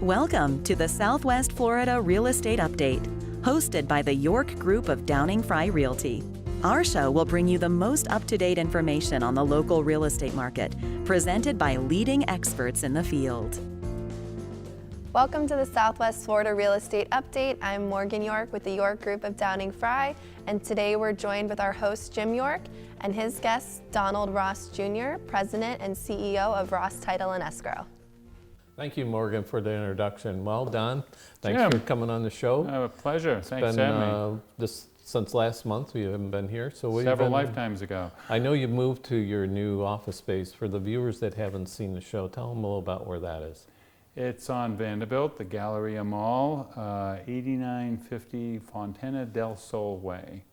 Welcome to the Southwest Florida Real Estate Update, hosted by the York Group of Downing Fry Realty. Our show will bring you the most up-to-date information on the local real estate market, presented by leading experts in the field. Welcome to the Southwest Florida Real Estate Update. I'm Morgan York with the York Group of Downing Fry, and today we're joined with our host Jim York and his guest Donald Ross Jr., President and CEO of Ross Title and Escrow. Thank you, Morgan, for the introduction. Well, Don, thanks Jim, for coming on the show. a pleasure. Thanks It's for having me. been since last month. We haven't been here, so Several lifetimes ago. I know you moved to your new office space. For the viewers that haven't seen the show, tell them a little about where that is. It's on Vanderbilt, the Galleria Mall, 8950 Fontana del Sol Way.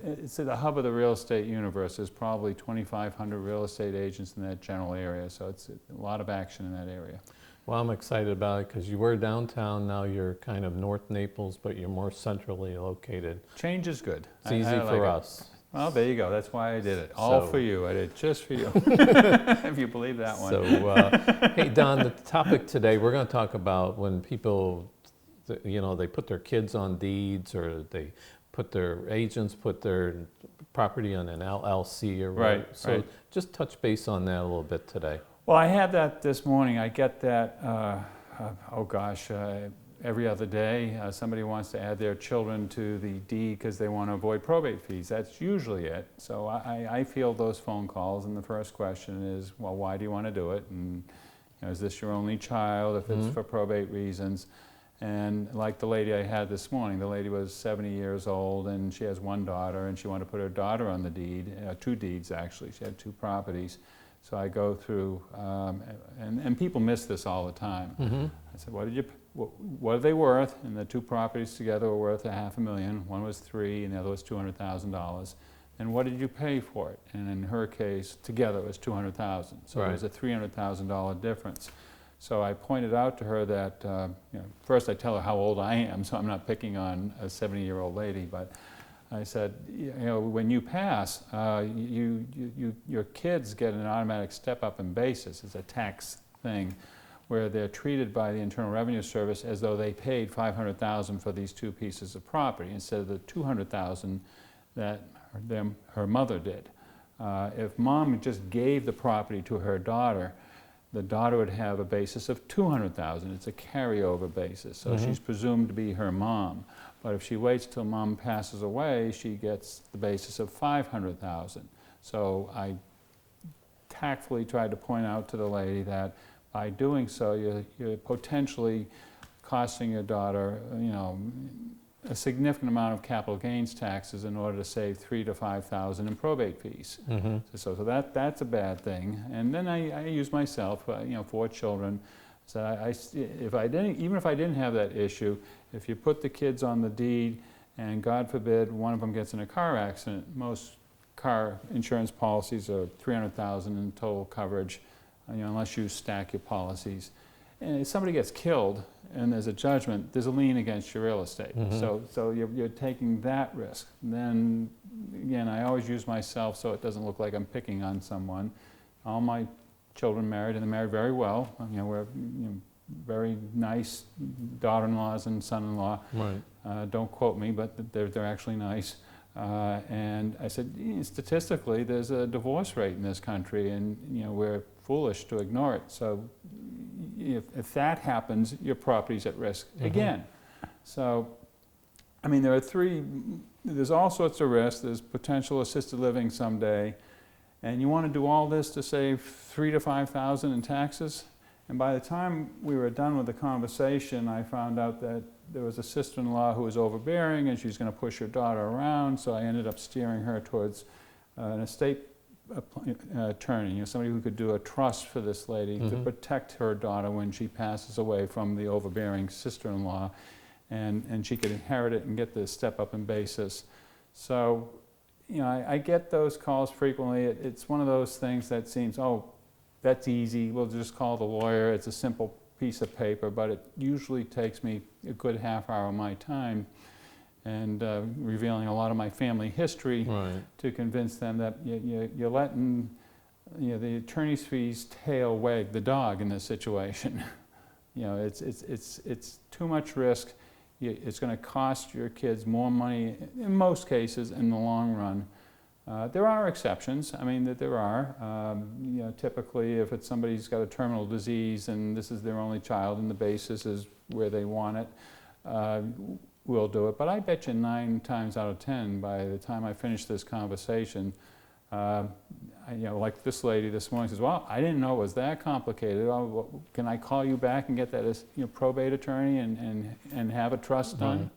It's at the hub of the real estate universe. There's probably 2,500 real estate agents in that general area, so it's a lot of action in that area. Well, I'm excited about it because you were downtown. Now you're kind of North Naples, but you're more centrally located. Change is good. It's easy for us. Well, there you go. That's why I did it. All for you. I did it just for you, if you believe that one. So, hey, Don, the topic today, we're going to talk about when people, they put their kids on deeds, or they put their agents put their property on an LLC or whatever. Right. So just touch base on that a little bit today. Well, I had that this morning. I get that, every other day. Somebody wants to add their children to the deed because they want to avoid probate fees. That's usually it. So I field those phone calls, and the first question is, well, why do you want to do it? And is this your only child, if it's for probate reasons? And like the lady I had this morning, the lady was 70 years old, and she has one daughter, and she wanted to put her daughter on the deed, two deeds actually. She had two properties. So I go through, and people miss this all the time. I said, what are they worth? And the two properties together were worth $500,000. One was $300,000 and the other was $200,000. And what did you pay for it? And in her case, together it was $200,000. So There was a $300,000 difference. So I pointed out to her that, first I tell her how old I am, so I'm not picking on a 70-year-old lady, but I said, when you pass, your kids get an automatic step up in basis. It's a tax thing where they're treated by the Internal Revenue Service as though they paid $500,000 for these two pieces of property instead of the $200,000 that her mother did. If mom just gave the property to her daughter, the daughter would have a basis of $200,000. It's a carryover basis, so she's presumed to be her mom. But if she waits till mom passes away, she gets the basis of $500,000. So I tactfully tried to point out to the lady that by doing so, you're potentially costing your daughter, a significant amount of capital gains taxes in order to save $3,000 to $5,000 in probate fees. So that's a bad thing. And then I use myself, 4 children. So even if I didn't have that issue, if you put the kids on the deed and God forbid one of them gets in a car accident, most car insurance policies are $300,000 in total coverage, unless you stack your policies. And if somebody gets killed and there's a judgment, there's a lien against your real estate. So you're taking that risk. Then again, I always use myself so it doesn't look like I'm picking on someone. All my children married, and they're married very well. We're very nice daughter-in-laws and son-in-law. Right. Don't quote me, but they're actually nice. And I said, statistically, there's a divorce rate in this country, and we're foolish to ignore it. So if that happens, your property's at risk again. So, there's all sorts of risks. There's potential assisted living someday, and you want to do all this to save $3,000 to $5,000 in taxes. And by the time we were done with the conversation, I found out that there was a sister-in-law who was overbearing, and she was going to push her daughter around. So I ended up steering her towards an estate attorney, somebody who could do a trust for this lady to protect her daughter when she passes away from the overbearing sister-in-law, and she could inherit it and get the step up in basis. So, I get those calls frequently. It's one of those things that seems, that's easy, we'll just call the lawyer, it's a simple piece of paper, but it usually takes me a good half hour of my time and revealing a lot of my family history to convince them that you're letting the attorney's fees tail wag the dog in this situation. You know, it's too much risk. It's going to cost your kids more money in most cases in the long run. There are exceptions. I mean, that there are. You know, typically, if it's somebody's got a terminal disease and this is their only child and the basis is where they want it, we'll do it. But I bet you 9 times out of 10, by the time I finish this conversation, you know, like this lady this morning says, "Well, I didn't know it was that complicated. Oh, can I call you back and get that as, you know, probate attorney and have a trust done?"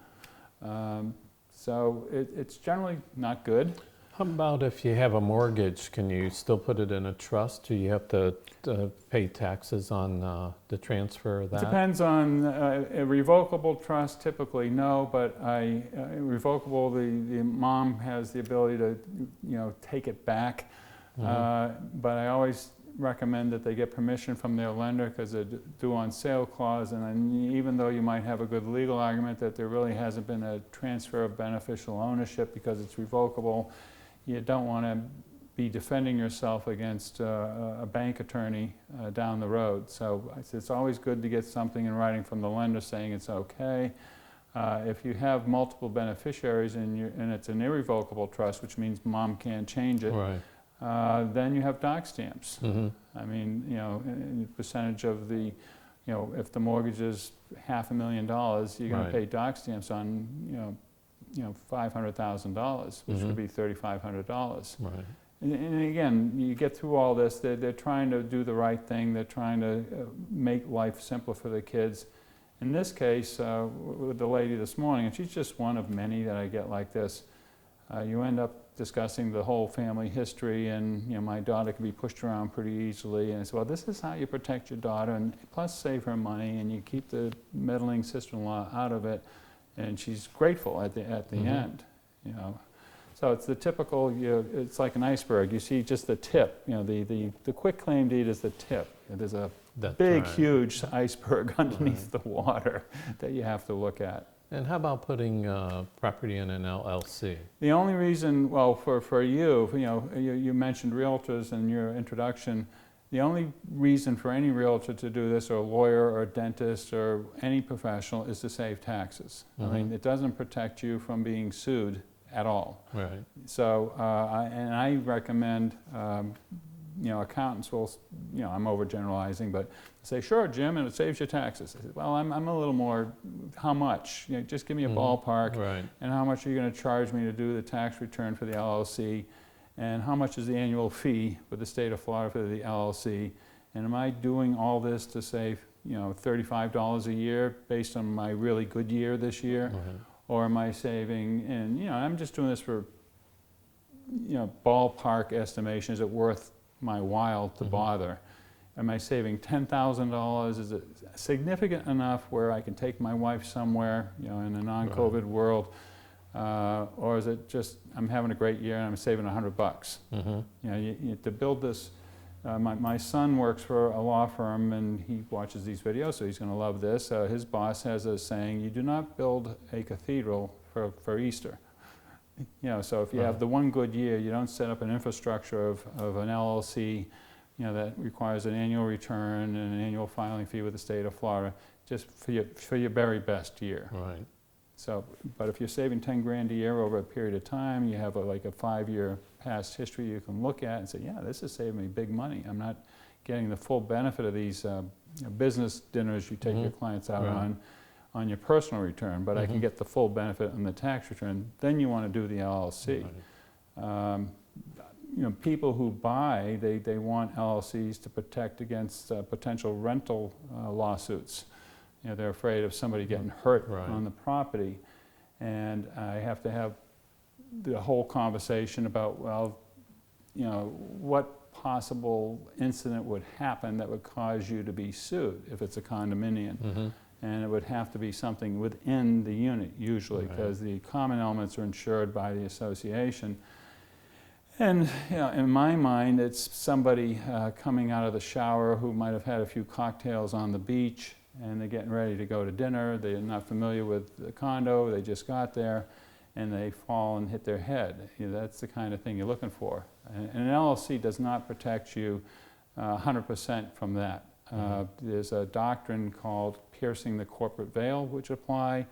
So it's generally not good. How about if you have a mortgage, can you still put it in a trust? Do you have to pay taxes on the transfer of that? Depends on a revocable trust. Typically, no, but revocable, the mom has the ability to, you know, take it back. But I always recommend that they get permission from their lender because they're due on sale clause, and then even though you might have a good legal argument that there really hasn't been a transfer of beneficial ownership because it's revocable, you don't want to be defending yourself against a bank attorney down the road. So it's always good to get something in writing from the lender saying it's okay. If you have multiple beneficiaries and it's an irrevocable trust, which means mom can't change it, right, then you have doc stamps. I mean, you know, percentage of the, you know, if the mortgage is $500,000, you're going to pay doc stamps on, you know, $500,000, which would be $3,500. Right. And again, you get through all this, they're trying to do the right thing, they're trying to make life simpler for the kids. In this case, with the lady this morning, and she's just one of many that I get like this, you end up discussing the whole family history, and, you know, my daughter can be pushed around pretty easily, and I said, well, this is how you protect your daughter, and plus save her money, and you keep the meddling sister-in-law out of it. And she's grateful at the end, you know. So it's the typical, you know, it's like an iceberg. You see just the tip, you know, the quick claim deed is the tip. There's a big, huge iceberg underneath the water that you have to look at. And how about putting property in an LLC? The only reason, well, for you, you know, you mentioned realtors in your introduction. The only reason for any realtor to do this, or a lawyer or a dentist or any professional, is to save taxes. I mean, it doesn't protect you from being sued at all. Right. So, I recommend, you know, accountants will, you know, I'm overgeneralizing, but say, sure, Jim, and it saves you taxes. I say, well, I'm a little more, how much? You know, just give me a ballpark, and how much are you going to charge me to do the tax return for the LLC? And how much is the annual fee for the state of Florida for the LLC? And am I doing all this to save, you know, $35 a year based on my really good year this year? Or am I saving, and, you know, I'm just doing this for, you know, ballpark estimation. Is it worth my while to bother? Am I saving $10,000? Is it significant enough where I can take my wife somewhere, you know, in a non-COVID world? Or is it just, I'm having a great year and I'm saving $100? You know, to build this, my son works for a law firm and he watches these videos, so he's going to love this. His boss has a saying, you do not build a cathedral for Easter. You know, so if you have the one good year, you don't set up an infrastructure of an LLC, you know, that requires an annual return and an annual filing fee with the state of Florida, just for your very best year. Right. So, but if you're saving 10 grand a year over a period of time, you have like a 5-year past history you can look at and say, yeah, this is saving me big money. I'm not getting the full benefit of these you know, business dinners you take your clients out on your personal return, but I can get the full benefit on the tax return. Then you want to do the LLC. You know, people who buy, they want LLCs to protect against potential rental lawsuits. You know, they're afraid of somebody getting hurt on the property, and I have to have the whole conversation about, well, you know, what possible incident would happen that would cause you to be sued if it's a condominium. And it would have to be something within the unit, usually, because the common elements are insured by the association. And, you know, in my mind, it's somebody coming out of the shower who might have had a few cocktails on the beach, and they're getting ready to go to dinner. They're not familiar with the condo. They just got there, and they fall and hit their head. You know, that's the kind of thing you're looking for. And an LLC does not protect you 100% from that. There's a doctrine called piercing the corporate veil, which apply.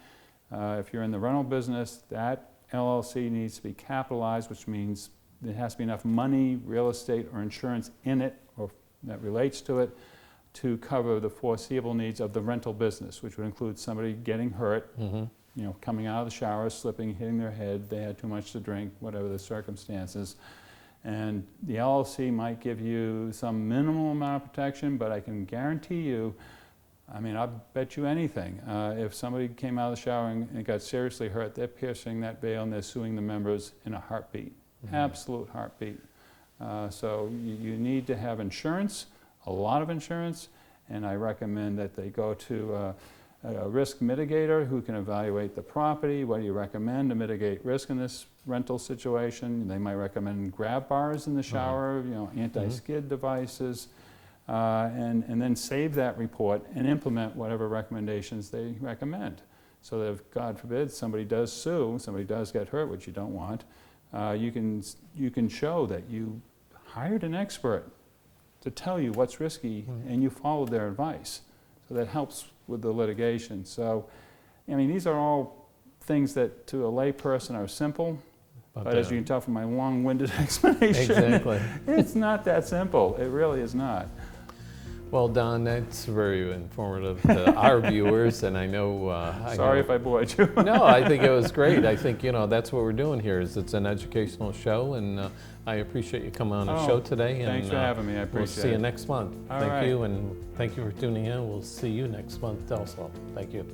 If you're in the rental business, that LLC needs to be capitalized, which means there has to be enough money, real estate, or insurance in it, or that relates to it, to cover the foreseeable needs of the rental business, which would include somebody getting hurt, coming out of the shower, slipping, hitting their head, they had too much to drink, whatever the circumstances. And the LLC might give you some minimal amount of protection, but I can guarantee you, I'll bet you anything, if somebody came out of the shower and got seriously hurt, they're piercing that veil and they're suing the members in a heartbeat, absolute heartbeat. So you need to have insurance, a lot of insurance, and I recommend that they go to a risk mitigator who can evaluate the property. What do you recommend to mitigate risk in this rental situation? They might recommend grab bars in the shower, anti-skid devices, and then save that report and implement whatever recommendations they recommend. So that if, God forbid, somebody does sue, somebody does get hurt, which you don't want, you can show that you hired an expert to tell you what's risky and you followed their advice. So that helps with the litigation. So, these are all things that to a lay person are simple, but as you can tell from my long-winded explanation, it's not that simple. It really is not. Well, Don, that's very informative to our viewers, and I know... Sorry if I bored you. No, I think it was great. I think, that's what we're doing here, is it's an educational show, and I appreciate you coming on the show today. Thanks for having me. I appreciate it. We'll see you next month. Thank you, and thank you for tuning in. We'll see you next month also. Thank you.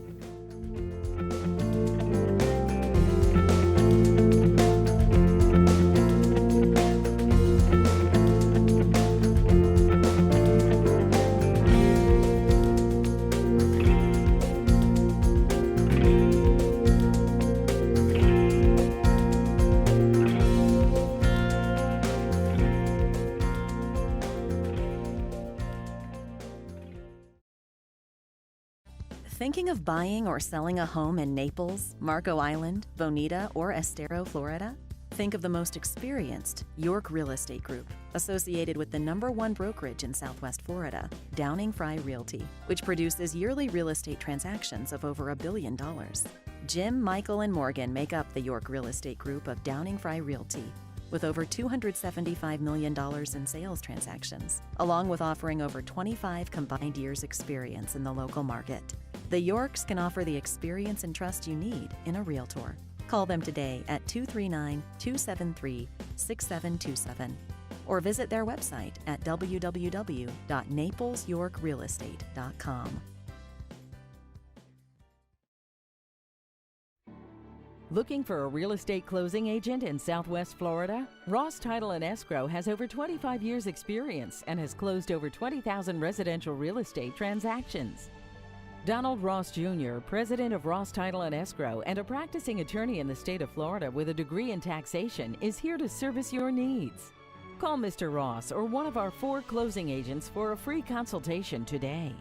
Thinking of buying or selling a home in Naples, Marco Island, Bonita, or Estero, Florida? Think of the most experienced York Real Estate Group, associated with the #1 brokerage in Southwest Florida, Downing Fry Realty, which produces yearly real estate transactions of over $1 billion. Jim, Michael, and Morgan make up the York Real Estate Group of Downing Fry Realty, with over $275 million in sales transactions, along with offering over 25 combined years' experience in the local market. The Yorks can offer the experience and trust you need in a realtor. Call them today at 239-273-6727 or visit their website at www.naplesyorkrealestate.com. Looking for a real estate closing agent in Southwest Florida? Ross Title and Escrow has over 25 years experience and has closed over 20,000 residential real estate transactions. Donald Ross Jr., president of Ross Title and Escrow and a practicing attorney in the state of Florida with a degree in taxation, is here to service your needs. Call Mr. Ross or one of our 4 closing agents for a free consultation today.